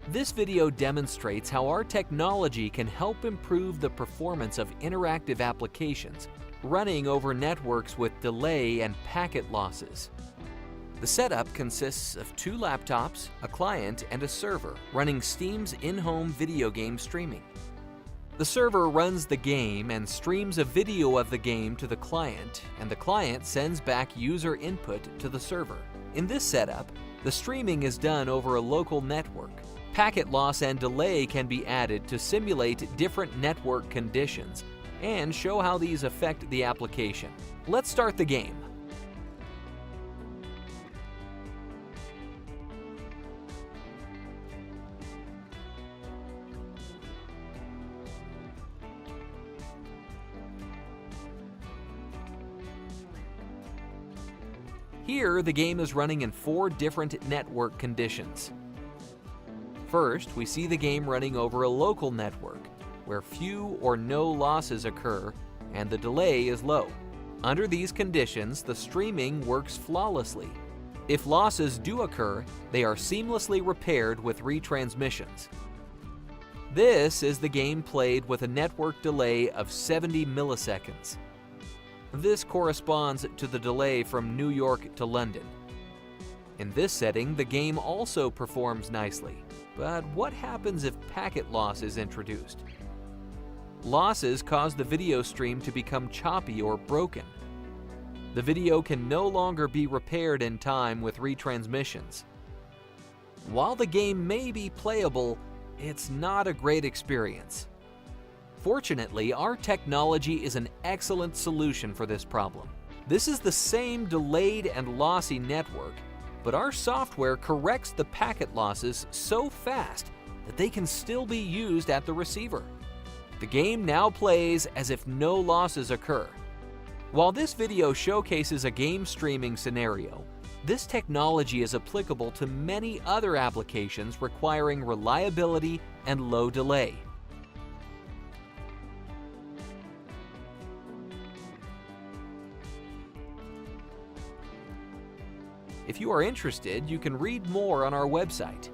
This video demonstrates how our technology can help improve the performance of interactive applications running over networks with delay and packet losses. The setup consists of 2 laptops, a client, and a server running Steam's In-Hom video game streaming. The server runs the game and streams a video of the game to the client, and the client sends back user input to the server. In this setup, the streaming is done over a local network. Packet loss and delay can be added to simulate different network conditions and show how these affect the application. Let's start the game. Here, the game is running in 4 different network conditions. First, we see the game running over a local network, where few or no losses occur and the delay is low. Under these conditions, the streaming works flawlessly. If losses do occur, they are seamlessly repaired with retransmissions. This is the game played with a network delay of 70 milliseconds. This corresponds to the delay from New York to London. In this setting, the game also performs nicely. But what happens if packet loss is introduced? Losses cause the video stream to become choppy or broken. The video can no longer be repaired in time with retransmissions. While the game may be playable, it's not a great experience. Fortunately, our technology is an excellent solution for this problem. This is the same delayed and lossy network, but our software corrects the packet losses so fast that they can still be used at the receiver. The game now plays as if no losses occur. While this video showcases a game streaming scenario, this technology is applicable to many other applications requiring reliability and low delay. If you are interested, you can read more on our website.